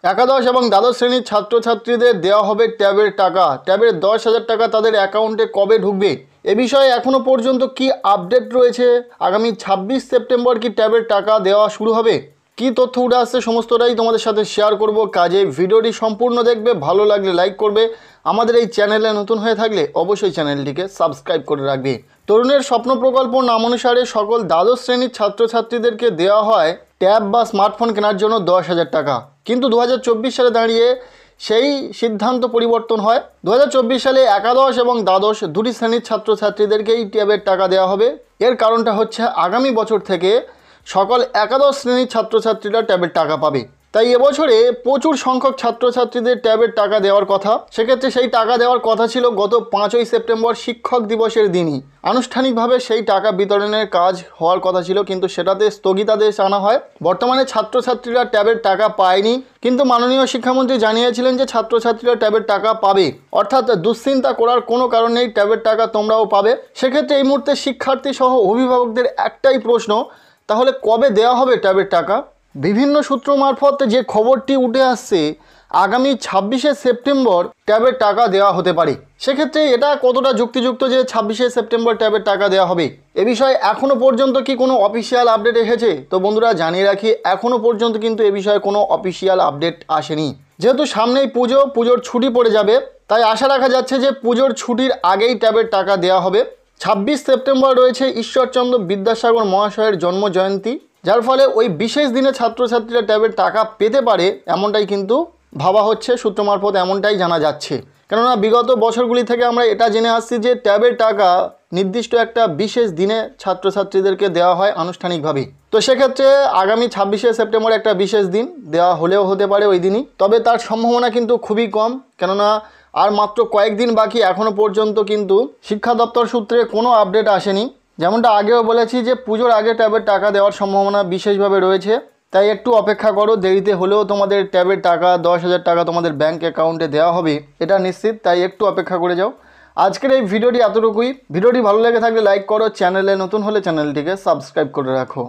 একাদশ এবং দ্বাদশ শ্রেণীর ছাত্রছাত্রীদের দেওয়া হবে ট্যাবের টাকা। ট্যাবের 10,000 টাকা তাদের অ্যাকাউন্টে কবে ঢুকবে, এ বিষয়ে এখনও পর্যন্ত কি আপডেট রয়েছে? আগামী 26 সেপ্টেম্বর কি ট্যাবের টাকা দেওয়া শুরু হবে? কি তথ্য উঠে আসছে সমস্তটাই তোমাদের সাথে শেয়ার করব। কাজে ভিডিওটি সম্পূর্ণ দেখবে, ভালো লাগলে লাইক করবে, আমাদের এই চ্যানেলে নতুন হয়ে থাকলে অবশ্যই চ্যানেলটিকে সাবস্ক্রাইব করে রাখবে। তরুণের স্বপ্ন প্রকল্প নাম অনুসারে সকল দ্বাদশ শ্রেণীর ছাত্রছাত্রীদেরকে দেওয়া হয় ট্যাব বা স্মার্টফোন কেনার জন্য 10,000 টাকা। কিন্তু 2024 সালে দাঁড়িয়ে সেই সিদ্ধান্ত পরিবর্তন হয়। 2024 সালে একাদশ এবং দ্বাদশ দুটি শ্রেণীর ছাত্রছাত্রীদেরকেই ট্যাবের টাকা দেওয়া হবে। এর কারণটা হচ্ছে আগামী বছর থেকে সকল একাদশ শ্রেণীর ছাত্রছাত্রীরা ট্যাবের টাকা পাবে। তাই এবছরে প্রচুর সংখ্যক ছাত্রছাত্রীদের ট্যাবের টাকা দেওয়ার কথা। সেক্ষেত্রে সেই টাকা দেওয়ার কথা ছিল গত 5ই সেপ্টেম্বর শিক্ষক দিবসের দিনই। আনুষ্ঠানিকভাবে সেই টাকা বিতরণের কাজ হওয়ার কথা ছিল, কিন্তু সেটাতে স্থগিতাদেশ আনা হয়। বর্তমানে ছাত্রছাত্রীরা ট্যাবের টাকা পায়নি, কিন্তু মাননীয় শিক্ষামন্ত্রী জানিয়েছিলেন যে ছাত্রছাত্রীরা ট্যাবের টাকা পাবে, অর্থাৎ দুশ্চিন্তা করার কোনো কারণ নেই, ট্যাবের টাকা তোমরাও পাবে। সেক্ষেত্রে এই মুহূর্তে শিক্ষার্থী সহ অভিভাবকদের একটাই প্রশ্ন, তাহলে কবে দেওয়া হবে ট্যাবের টাকা? বিভিন্ন সূত্র মারফত যে খবরটি উঠে আসছে, আগামী 26শে সেপ্টেম্বর ট্যাবের টাকা দেওয়া হতে পারে। সেক্ষেত্রে এটা কতটা যুক্তিযুক্ত যে 26শে সেপ্টেম্বর ট্যাবের টাকা দেওয়া হবে? এ বিষয়ে এখনও পর্যন্ত কি কোনো অফিসিয়াল আপডেট এসেছে? তো বন্ধুরা জানিয়ে রাখি, এখনও পর্যন্ত কিন্তু এ বিষয়ে কোনো অফিসিয়াল আপডেট আসেনি। যেহেতু সামনেই পুজোর ছুটি পড়ে যাবে, তাই আশা রাখা যাচ্ছে যে পুজোর ছুটির আগেই ট্যাবের টাকা দেওয়া হবে। 26 সেপ্টেম্বর রয়েছে ঈশ্বরচন্দ্র বিদ্যাসাগর মহাশয়ের জন্ম জয়ন্তী, যার ফলে ওই বিশেষ দিনে ছাত্রছাত্রীরা ট্যাবের টাকা পেতে পারে, এমনটাই কিন্তু ভাবা হচ্ছে, সূত্র মারফত এমনটাই জানা যাচ্ছে। কেননা বিগত বছরগুলি থেকে আমরা এটা জেনে আসছি যে ট্যাবের টাকা নির্দিষ্ট একটা বিশেষ দিনে ছাত্রছাত্রীদেরকে দেওয়া হয় আনুষ্ঠানিকভাবে। তো সেক্ষেত্রে আগামী 26শে সেপ্টেম্বর একটা বিশেষ দিন দেওয়া হলেও হতে পারে ওই দিনই, তবে তার সম্ভাবনা কিন্তু খুবই কম। কেননা আর মাত্র কয়েকদিন বাকি, এখনও পর্যন্ত কিন্তু শিক্ষা দপ্তর সূত্রে কোনো আপডেট আসেনি। যেমনটা আগেও বলেছি যে পুজোর আগে ট্যাবের টাকা দেওয়ার সম্ভাবনা বিশেষভাবে রয়েছে, তাই একটু অপেক্ষা করো, দেরিতে হলেও তোমাদের ট্যাবের টাকা 10,000 টাকা তোমাদের ব্যাঙ্ক অ্যাকাউন্টে দেওয়া হবে, এটা নিশ্চিত। তাই একটু অপেক্ষা করে যাও। আজকের এই ভিডিওটি এতটুকুই। ভিডিওটি ভালো লেগে থাকলে লাইক করো, চ্যানেলে নতুন হলে চ্যানেলটিকে সাবস্ক্রাইব করে রাখো।